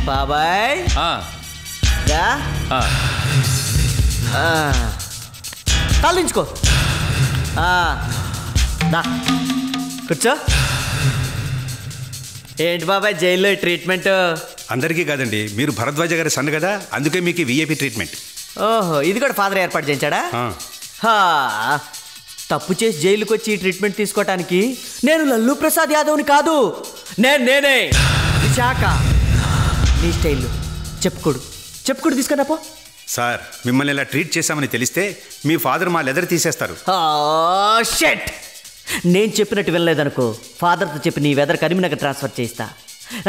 బాబాయ్ కాలించుకో కూర్చో. ఏంటి బాబాయ్ జైల్లో ట్రీట్మెంట్? అందరికీ కాదండి, మీరు భరద్వాజ గారి సన్ కదా, అందుకే మీకు విఐపి ట్రీట్మెంట్. ఓహో, ఇది కూడా ఫాదర్ ఏర్పాటు చేయించాడా? తప్పు చేసి జైలుకి వచ్చి ఈ ట్రీట్మెంట్ తీసుకోవటానికి నేను లల్లు ప్రసాద్ యాదవ్ని కాదు, నేనే విశాఖ. నీ స్టైల్లో చెప్పుకోడు తీసుకున్నాపో. సార్, మిమ్మల్ని ఇలా ట్రీట్ చేశామని తెలిస్తే మీ ఫాదర్ మా లెదర్ తీసేస్తారు. షెట్, నేను చెప్పినట్టు వినలేదనుకో, ఫాదర్తో చెప్పి నీ వెదర్ కరీంనగర్ ట్రాన్స్ఫర్ చేయిస్తా.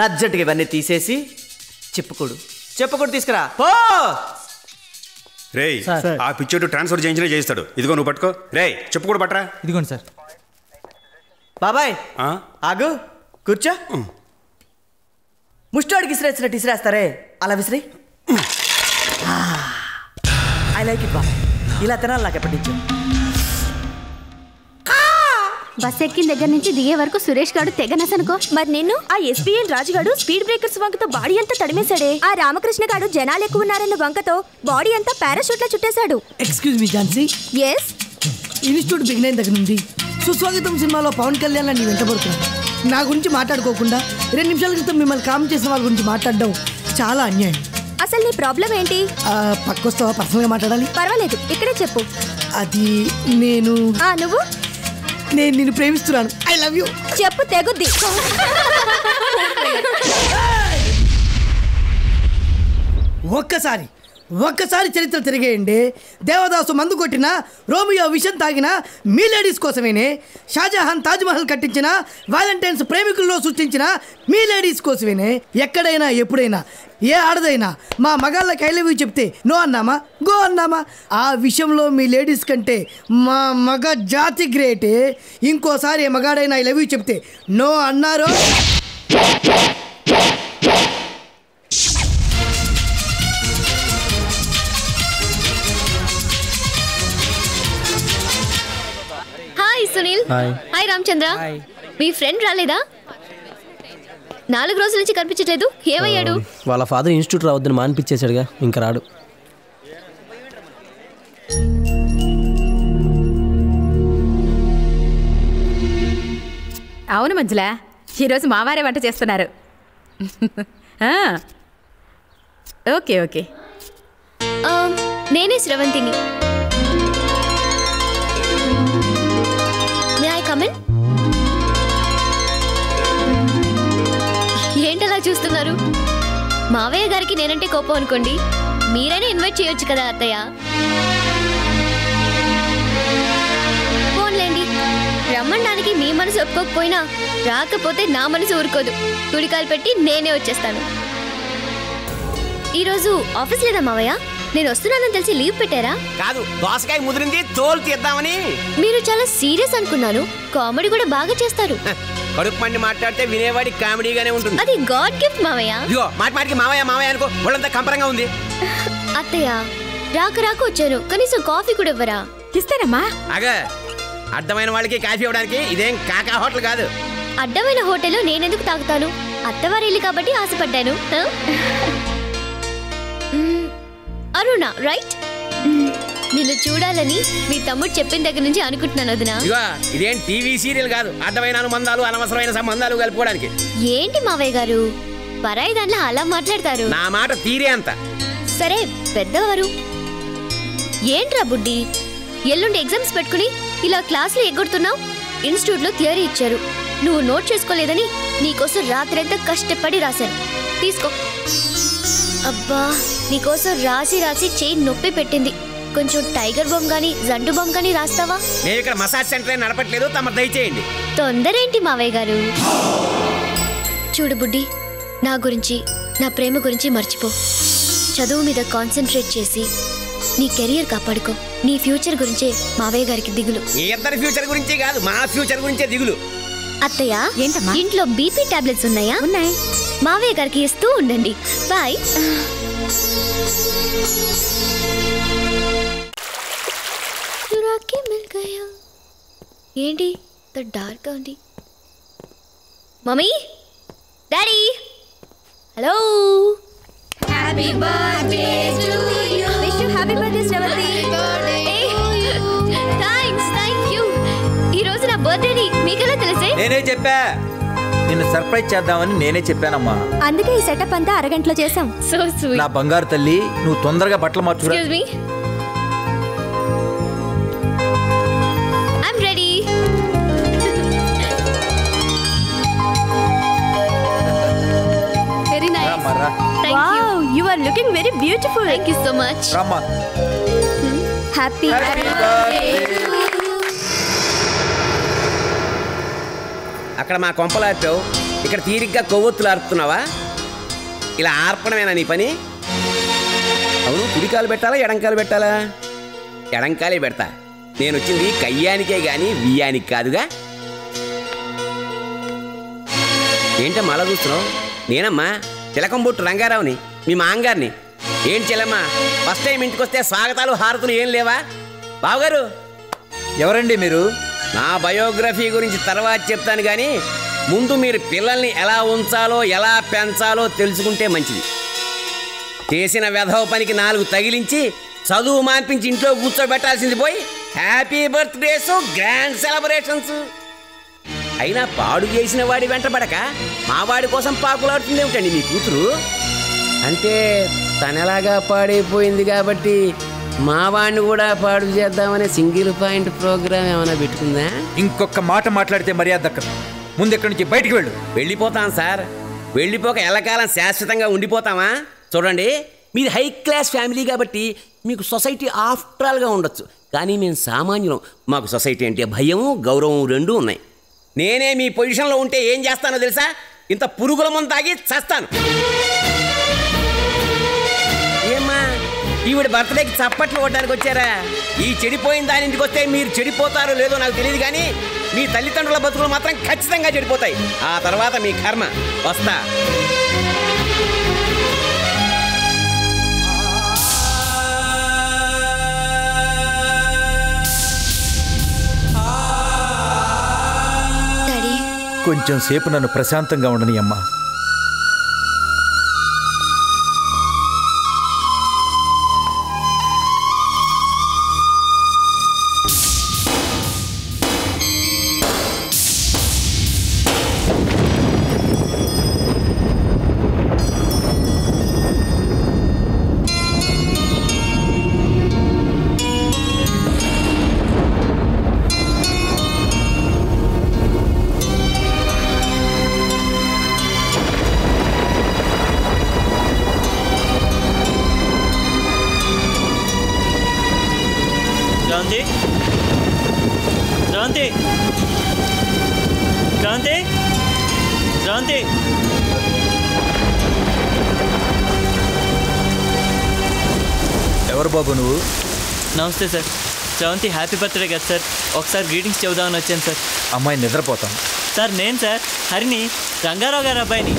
అర్జెంటుగా ఇవన్నీ తీసేసి చెప్పుకోడు తీసుకురా. రేయ్, ఆ పిచ్చోడు ట్రాన్స్ఫర్ చేయిస్తాడు. ఇదిగో నువ్వు పట్టుకో. రేయ్, చెప్పుకోడు పట్టరా. ఇదిగోండి సార్. బాబాయ్ ఆగు, కూర్చో. ముష్టాడికి ఇసిరేసినట్టు ఇసిరేస్తారే, అలా విసిరి. ఐ లైక్ ఇట్ బాబాయ్, ఇలా తినాలి నాకు ఎప్పటి నుంచి. బస్ ఎక్కిన దగ్గర నుంచి దిగే వరకు సురేష్ గారు తెగనసనుకో. మరి నిన్ను ఆ ఎస్పీఎల్ రాజుగాడు స్పీడ్ బ్రేకర్స్ వంకతో బాడీ అంతా తడిమేశాడే. ఆ రామకృష్ణ గారు జనాలు ఎక్కువ ఉన్నారన్న వంకతో బాడీ అంతా పారాషూట్ లా చుట్టేశాడు. Excuse me Jhansi. Yes. Institute begin అయిన దగ్గర నుండి సుస్వాగతం సినిమాలో పవన్ కళ్యాణ్ నీ వెంటబడుతున్నాను. నా గురించి మాట్లాడుకోకుండా 2 నిమిషాల క్రితం మిమ్మల్ని కామెంట్ చేసిన వాళ్ళ గురించి మాట్లాడడం చాలా అన్యాయం. అసలు నీ ప్రాబ్లం ఏంటి? పక్కొస్తావా? పర్సనల్గా మాట్లాడాలి. పర్వాలేదు, ఇక్కడే చెప్పు. అది నువ్వు నేను నిన్ను ప్రేమిస్తున్నాను. I love you. చెప్పు, తెగుద్ది. ఒక్కసారి చరిత్ర తిరిగేయండి. దేవదాసు మందు కొట్టిన, రోమియో విషం తాగిన మీ లేడీస్ కోసమేనే. షాజహాన్ తాజ్మహల్ కట్టించిన, వాలంటైన్స్ ప్రేమికుల్లో సృష్టించిన మీ లేడీస్ కోసమేనే. ఎక్కడైనా ఎప్పుడైనా ఏ ఆడదైనా మా మగాళ్ళకి ఐ లవ్ యూ చెప్తే నో అన్నామా, గో అన్నామా? ఆ విషయంలో మీ లేడీస్ కంటే మా మగ జాతి గ్రేటే. ఇంకోసారి ఏ మగాడైనా ఐ లవ్ యూ చెప్తే నో అన్నారో. సునీల్. హాయ్ రామచంద్ర. మీ ఫ్రెండ్ రాలేదా? 4 రోజుల నుంచి కనిపించట్లేదు. ఏమయ్యాడు? వాళ్ళ ఫాదర్ ఇన్స్టిట్యూట్ రావద్దని మానిపించేశాడుగా, ఇంకా రాడు. అవును మంజులా, ఈరోజు మావారే వంట చేస్తున్నారు. ఓకే. నేనే శ్రవంతిని. ఏంటలా చూస్తున్నారు? మావయ్య గారికి నేనంటే కోపం అనుకోండి, మీరైనా ఇన్వైట్ చేయొచ్చు కదా అత్తయ్య. ఫోన్లేండి, రమ్మడానికి మీ మనసు ఒప్పుకోకపోయినా రాకపోతే నా మనసు ఊరుకోదు. తుడికాలు పెట్టి నేనే వచ్చేస్తాను. ఈరోజు ఆఫీస్ లేదా మావయ్య? నేను వస్తున్నానని తెలిసి లీవ్ పెట్టారా? కాదు, దోసకాయ ముదిరింది, తోలు తీద్దామని. మీరు చాలా సీరియస్ అనుకున్నాను. కామెడీ కూడా బాగా చేస్తారు. కడుపు మండి మాట్లాడితే వినేవాడి కామెడీగానే ఉంటుంది. అది గాడ్ గిఫ్ట్ మావయ్య. ఇదిగో మాటికి మావయ్య అనుకో, వాళ్ళంతా కంపరంగా ఉంది. అత్తయ్య, రాక వచ్చాను, కనీసం కాఫీ కూడా ఇవ్వరా? ఇస్తానమ్మా. అగా, అడ్డమైన వాళ్ళకి కాఫీ ఇవ్వడానికి ఇదేం కాకా హోటల్ కాదు. అడ్డమైన హోటల్లో నేనెందుకు తాగుతాను? అత్తవారి ఇల్లు కాబట్టి ఆశపడ్డాను. అరుణ రైట్? నిన్ను చూడాలని మీ తమ్ముడు చెప్పిన దగ్గర నుంచి అనుకుంటున్నాను వదినా. ఇదేం టీవీ సీరియల్ కాదు, అడ్డమైన అనుబంధాలు, అనవసరమైన సంబంధాలు కలుపుకోవడానికి. ఏంటి మావయ్య గారు పరాయి దాంట్లో అలా మాట్లాడతారు? నా మాట తీరే అంత. సరే పెద్దవారు. ఏంట్రా బుడ్డి, ఎల్లుండి ఎగ్జామ్స్ పెట్టుకుని ఇలా క్లాసులు ఎగ్గొడుతున్నావు? ఇన్స్టిట్యూట్ లో థియరీ ఇచ్చారు, నువ్వు నోట్ చేసుకోలేదని నీకోసం రాత్రంతా కష్టపడి రాశాను. తీసుకో. అబ్బా, నీకోసం రాసి చేయి నొప్పి పెట్టింది. కొంచెం టైగర్ బొమ్మ గానీ జండు బొమ్మ గానీ రాస్తావా? నేను ఇక్కడ మసాజ్ సెంటర్ నడపట్లేదు, తమ దయచేయండి. తొందరేంటి మావయ్య గారు? చూడు బుడ్డి, నా గురించి, నా ప్రేమ గురించి మర్చిపో. చదువు మీద కాన్సన్ట్రేట్ చేసి నీ కెరియర్ కాపాడుకో. నీ ఫ్యూచర్ గురించే మావయ్య గారికి దిగులు. ఇద్దరి ఫ్యూచర్ గురించే కాదు, మా ఫ్యూచర్ గురించే దిగులు. అత్తయ్య, ఏంటమ్మా ఇంట్లో బీపీ టాబ్లెట్స్ ఉన్నాయా? ఉన్నాయి. మావయ్య గారికి ఇస్తూ ఉండండి. బాయ్. ఏంటి కాస్త డార్క్గా ఉంది. Mummy, daddy, hello. Happy birthday to you. Wish you happy birthday Sravanthi. Thank you. ఈ రోజు నా బర్త్డేని మీకెలా తెలిసే? నేనే చెప్పా, నిన్ను సర్ప్రైజ్ చేద్దామని నేనే చెప్పానమ్మా. అందుకే ఈ సెటప్ అంతా అరగంటలో చేసాం. So sweet. నా బంగారు తల్లి, నువ్వు తొందరగా బట్టలు మార్చురా. Excuse me, I'm ready. Very nice. రామ్మా. Wow, you are looking very beautiful. Thank you so much. రామ్మా. Happy birthday. అక్కడ మా కొంపలు ఆర్పావు, ఇక్కడ తీరిగ్గా కొవ్వొత్తులు ఆర్పుతున్నావా? ఇలా ఆర్పడమేనా నీ పని? అవును, కుడికాలు పెట్టాలా ఎడంకాలు పెట్టాలా? ఎడంకాలే పెడతా. నేను వచ్చింది కయ్యానికే గాని బియ్యానికి కాదుగా. ఏంటమ్మా అలా చూస్తున్నావు? నేనమ్మా తిలకంబొట్టు రంగారావుని, మీ మాంగారిని. ఏంటి చెల్లమ్మా, ఫస్ట్ టైం ఇంటికి వస్తే స్వాగతాలు హారతులు ఏం లేవా? బావగారు. ఎవరండి మీరు? నా బయోగ్రఫీ గురించి తర్వాత చెప్తాను కానీ ముందు మీరు పిల్లల్ని ఎలా ఉంచాలో ఎలా పెంచాలో తెలుసుకుంటే మంచిది. చేసిన వెధవ పనికి 4 తగిలించి చదువు మాన్పించి ఇంట్లో కూర్చోబెట్టాల్సింది పోయి హ్యాపీ బర్త్డేస్, గ్రాండ్ సెలబ్రేషన్స్. అయినా పాడు చేసిన వాడి వెంటబడక మా వాడి కోసం పాకులాడుతుంది ఏమిటండి మీ కూతురు? అంటే తనలాగా పాడైపోయింది కాబట్టి మా వాడిని కూడా పాడు చేద్దామనే సింగిల్ పాయింట్ ప్రోగ్రామ్ ఏమైనా పెట్టుకుందా? ఇంకొక మాట మాట్లాడితే మర్యాద దక్కదు. ముందు ఎక్కడి నుంచి బయటికి వెళ్ళు. వెళ్ళిపోతాం సార్. వెళ్ళిపోక ఎల్లకాలం శాశ్వతంగా ఉండిపోతామా? చూడండి, మీది హై క్లాస్ ఫ్యామిలీ కాబట్టి మీకు సొసైటీ ఆఫ్టరాల్గా ఉండొచ్చు, కానీ మేము సామాన్యులం. మాకు సొసైటీ అంటే భయం, గౌరవం రెండూ ఉన్నాయి. నేనే మీ పొజిషన్లో ఉంటే ఏం చేస్తానో తెలుసా? ఇంత పురుగుల మందు తాగి చస్తాను. ఏమ్మా, ఈవిడ బర్త్డేకి చప్పట్లు కొట్టడానికి వచ్చారా? ఈ చెడిపోయిన దాని ఇంటికి వస్తే మీరు చెడిపోతారో లేదో నాకు తెలియదు, కానీ మీ తల్లిదండ్రుల బతుకులు మాత్రం ఖచ్చితంగా చెడిపోతాయి. ఆ తర్వాత మీ కర్మ. వస్తా. కొంచెం సేపు నన్ను ప్రశాంతంగా ఉండని అమ్మా. ఎవరు బాబు నువ్వు? నమస్తే సార్. శ్రవంతి హ్యాపీ బర్త్డే కదా సార్, ఒకసారి గ్రీటింగ్స్ చెబుదామని వచ్చాను సార్. అమ్మాయి నిద్రపోతాను సార్. నేను సార్ హరిని, రంగారావు గారి అబ్బాయిని.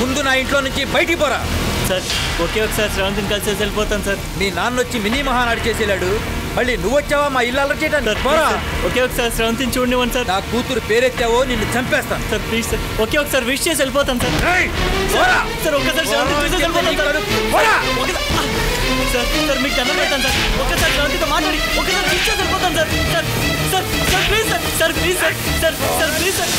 ముందు నా ఇంట్లో నుంచి బయటికి పోరా. సార్ ఒకే ఒకసారి శ్రవంతిని కలిసేసి వెళ్ళిపోతాను సార్. మీ నాన్న వచ్చి మినీ మహానాడు చేసేలాడు, మళ్ళీ నువ్వు వచ్చావా మా ఇల్లు అల్లరి చేయడానికి? పోరా. ఒకే ఒకసారి శ్రవంతిని చూడనివ్వండి సార్. నా కూతురు పేరెత్తావో నిన్ను చంపేస్తాను సార్. ప్లీజ్ సార్, ఒకే ఒకసారి విష్ చేసి వెళ్ళిపోతాను సార్. సార్ ఒక్కసారి శ్రవంతిని చూసేసి వెళ్ళిపోతాను సార్. సార్ సార్ మీకు దండం పెడతాను సార్. ఒక్కసారి శ్రవంతితో మాట్లాడి ఒక్కసారి విష్ చేసి వెళ్ళిపోతాను sir. Sir sir sir please sir. Sir please sir. Sir sir please sir.